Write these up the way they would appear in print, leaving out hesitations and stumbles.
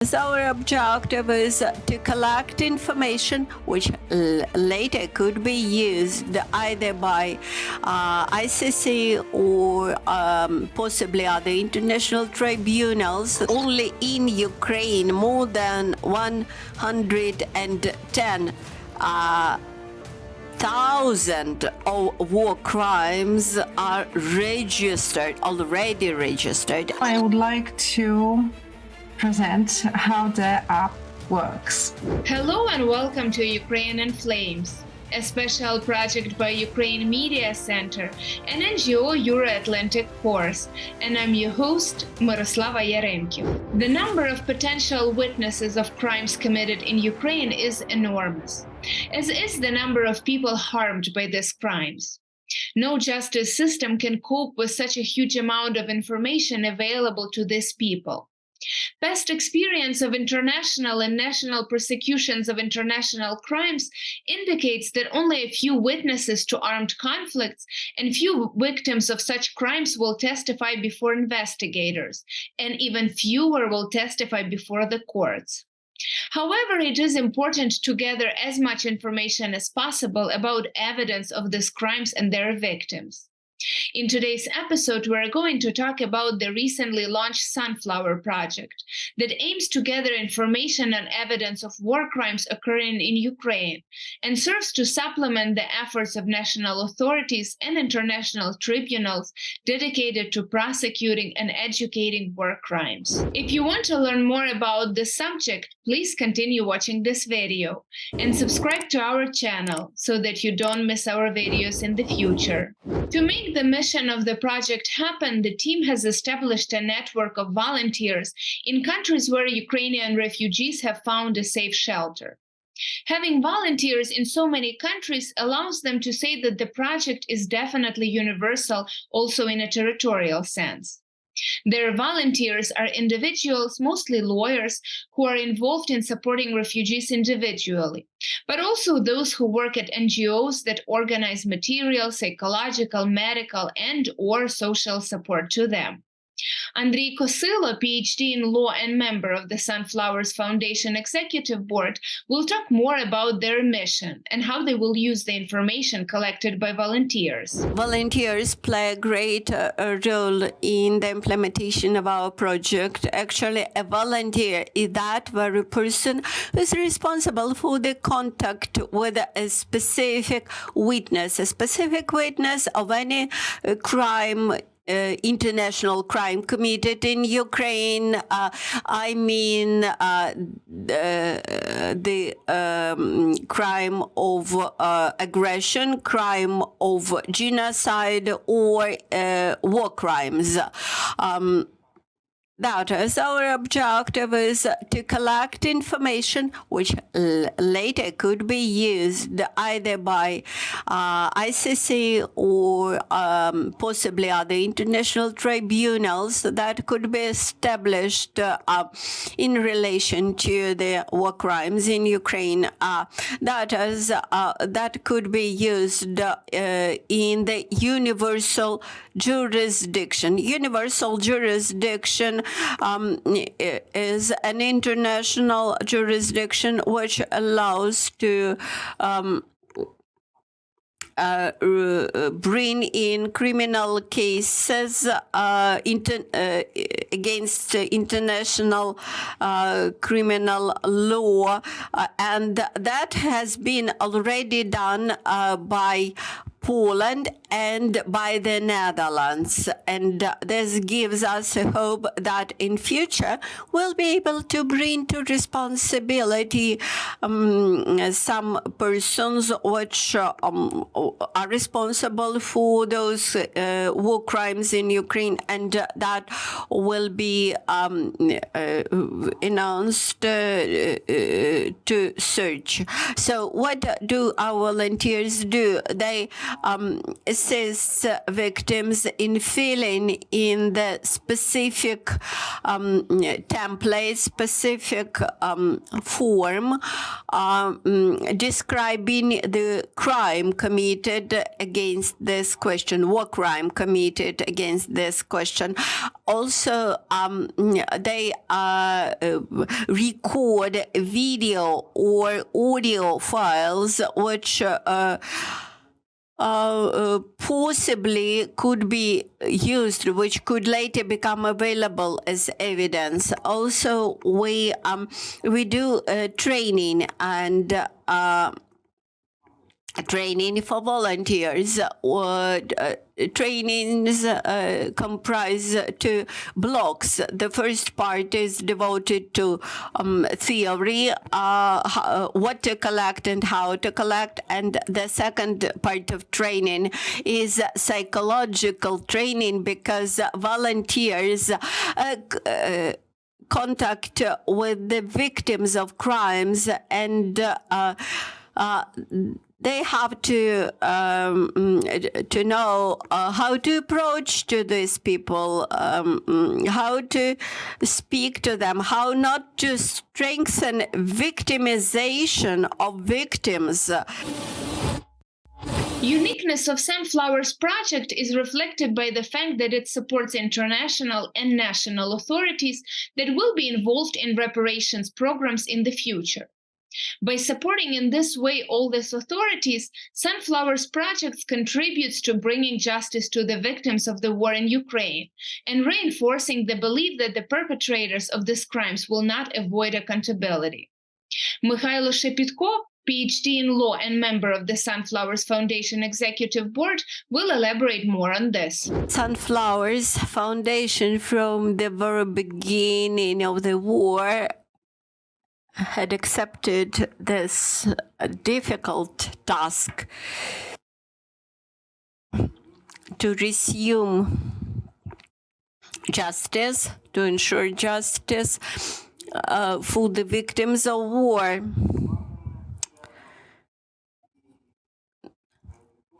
So our objective is to collect information which later could be used either by ICC or possibly other international tribunals. Only in Ukraine, more than 110 thousand of war crimes are already registered. I would like to present how the app works. Hello and welcome to Ukraine in Flames, a special project by Ukraine Media Center, an NGO Euro-Atlantic Force, and I'm your host, Myroslava Yaremko. The number of potential witnesses of crimes committed in Ukraine is enormous, as is the number of people harmed by these crimes. No justice system can cope with such a huge amount of information available to these people. Past experience of international and national prosecutions of international crimes indicates that only a few witnesses to armed conflicts and few victims of such crimes will testify before investigators, and even fewer will testify before the courts. However, it is important to gather as much information as possible about evidence of these crimes and their victims. In today's episode, we're going to talk about the recently launched Sunflower Project that aims to gather information on evidence of war crimes occurring in Ukraine and serves to supplement the efforts of national authorities and international tribunals dedicated to prosecuting and educating war crimes. If you want to learn more about this subject, please continue watching this video and subscribe to our channel so that you don't miss our videos in the future. To make the mission of the project happen, the team has established a network of volunteers in countries where Ukrainian refugees have found a safe shelter. Having volunteers in so many countries allows them to say that the project is definitely universal, also in a territorial sense. Their volunteers are individuals, mostly lawyers, who are involved in supporting refugees individually, but also those who work at NGOs that organize material, psychological, medical, and/or social support to them. Andrii, Kosylo, PhD in law and member of the Sunflowers Foundation Executive Board, will talk more about their mission and how they will use the information collected by volunteers. Volunteers play a great role in the implementation of our project. Actually, a volunteer is that very person who is responsible for the contact with a specific witness of any crime, international crime committed in Ukraine. The crime of aggression, crime of genocide, or war crimes. That is our objective is to collect information which later could be used either by ICC or possibly other international tribunals that could be established in relation to the war crimes in Ukraine. That could be used in the universal jurisdiction. Universal jurisdiction is an international jurisdiction which allows to bring in criminal cases against international criminal law, and that has been already done by Poland and by the Netherlands, and this gives us hope that in future we'll be able to bring to responsibility some persons which are responsible for those war crimes in Ukraine, and that will be announced to search. So what do our volunteers do? They assists victims in filling in the specific template, specific form describing the crime committed against this question, war crime committed against this question. Also, they record video or audio files which possibly could be used, which could later become available as evidence. Also, we do training and training for volunteers. Trainings comprise two blocks. The first part is devoted to theory, what to collect and how to collect, and the second part of training is psychological training, because volunteers contact with the victims of crimes, and they have to know how to approach to these people, how to speak to them, how not to strengthen victimization of victims. Uniqueness of Sunflower's project is reflected by the fact that it supports international and national authorities that will be involved in reparations programs in the future. By supporting in this way all these authorities, Sunflower's project contributes to bringing justice to the victims of the war in Ukraine and reinforcing the belief that the perpetrators of these crimes will not avoid accountability. Mykhailo Shepitko, PhD in law and member of the Sunflowers Foundation Executive Board, will elaborate more on this. Sunflowers Foundation, from the very beginning of the war, had accepted this difficult task to resume justice, to ensure justice for the victims of war,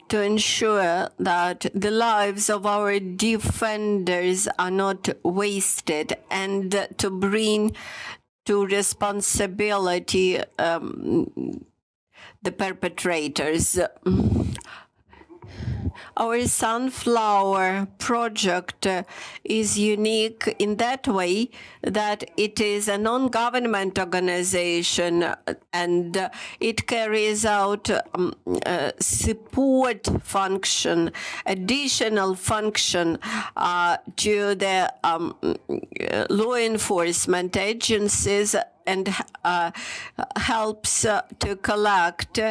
to ensure that the lives of our defenders are not wasted, and to bring to responsibility the perpetrators. Our Sunflower project is unique in that way that it is a non-government organization, and it carries out support function, additional function to the law enforcement agencies, and helps to collect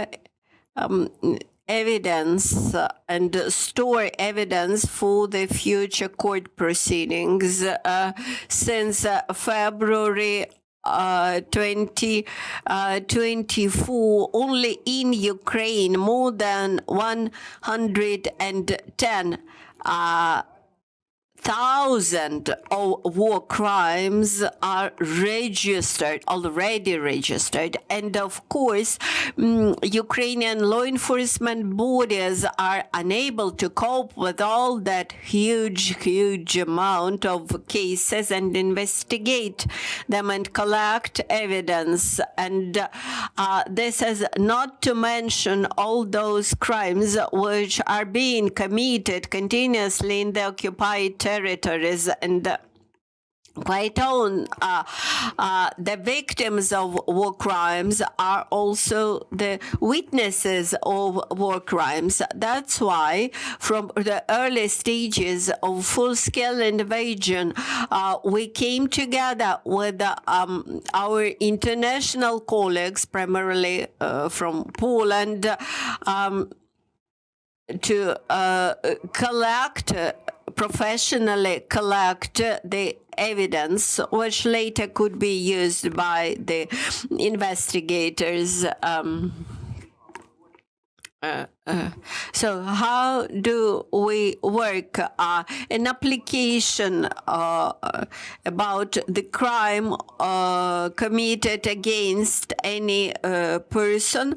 evidence and store evidence for the future court proceedings. Since February 2024, only in Ukraine, more than 110,000 of war crimes are already registered. And of course, Ukrainian law enforcement bodies are unable to cope with all that huge amount of cases and investigate them and collect evidence. And this is not to mention all those crimes which are being committed continuously in the occupied territories. And quite on, the victims of war crimes are also the witnesses of war crimes. That's why from the early stages of full-scale invasion, we came together with our international colleagues, primarily from Poland, to professionally collect the evidence, which later could be used by the investigators. So how do we work? An application about the crime committed against any person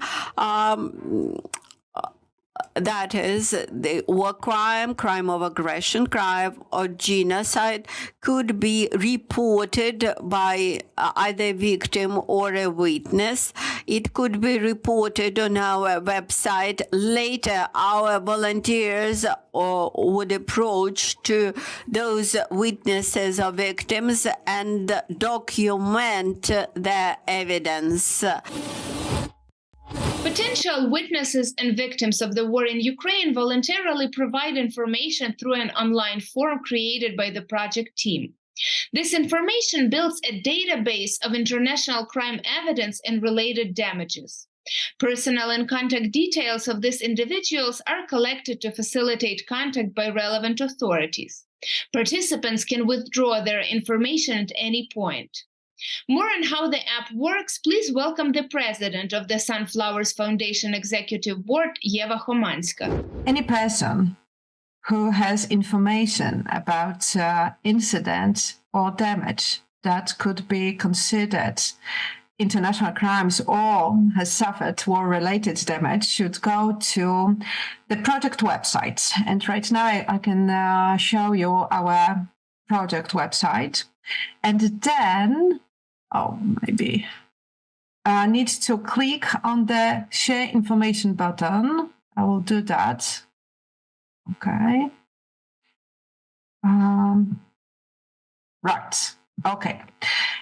that is, the war crime, crime of aggression, crime or genocide, could be reported by either a victim or a witness. It could be reported on our website. Later, our volunteers would approach to those witnesses or victims and document their evidence. Potential witnesses and victims of the war in Ukraine voluntarily provide information through an online form created by the project team. This information builds a database of international crime evidence and related damages. Personal and contact details of these individuals are collected to facilitate contact by relevant authorities. Participants can withdraw their information at any point. More on how the app works, please welcome the president of the Sunflowers Foundation Executive Board, Hofmanska. Any person who has information about incident or damage that could be considered international crimes or has suffered war-related damage should go to the project website. And right now I can show you our project website. And then, maybe I need to click on the share information button. I will do that. Okay. Right. Okay.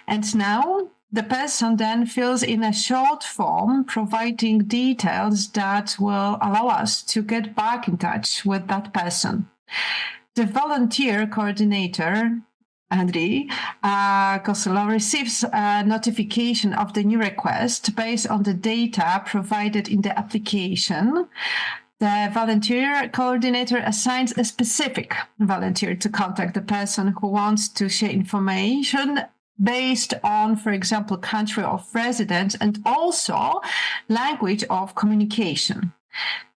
And now the person then fills in a short form providing details that will allow us to get back in touch with that person. The volunteer coordinator, Andrii, Kosylo, receives a notification of the new request based on the data provided in the application. The volunteer coordinator assigns a specific volunteer to contact the person who wants to share information based on, for example, country of residence and also language of communication.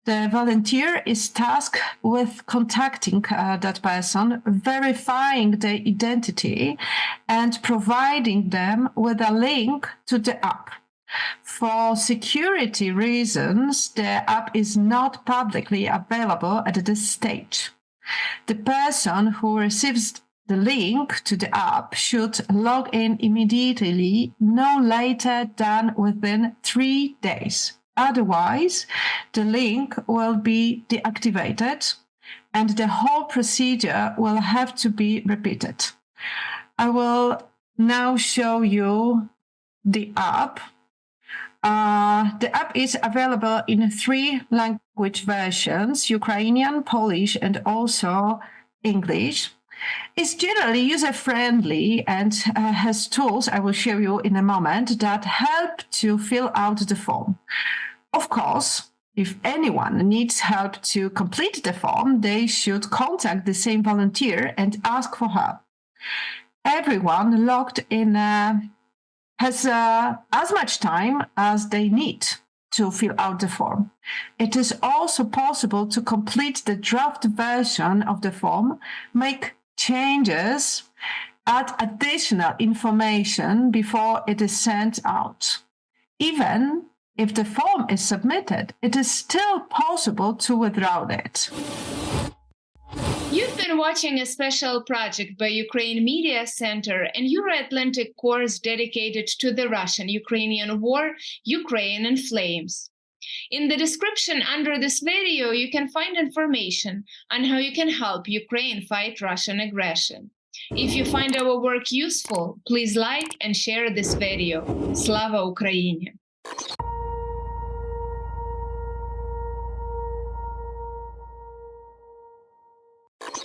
The volunteer is tasked with contacting that person, verifying their identity, and providing them with a link to the app. For security reasons, the app is not publicly available at this stage. The person who receives the link to the app should log in immediately, no later than within 3 days. Otherwise, the link will be deactivated and the whole procedure will have to be repeated. I will now show you the app. The app is available in 3 language versions: Ukrainian, Polish, and also English. It's generally user-friendly and has tools, I will show you in a moment, that help to fill out the form. Of course, if anyone needs help to complete the form, they should contact the same volunteer and ask for help. Everyone logged in has as much time as they need to fill out the form. It is also possible to complete the draft version of the form, make changes, add additional information before it is sent out. Even if the form is submitted, it is still possible to withdraw it. You've been watching a special project by Ukraine Media Center and Euro-Atlantic course dedicated to the Russian-Ukrainian war, Ukraine in Flames. In the description under this video, you can find information on how you can help Ukraine fight Russian aggression. If you find our work useful, please like and share this video. Slava Ukraini!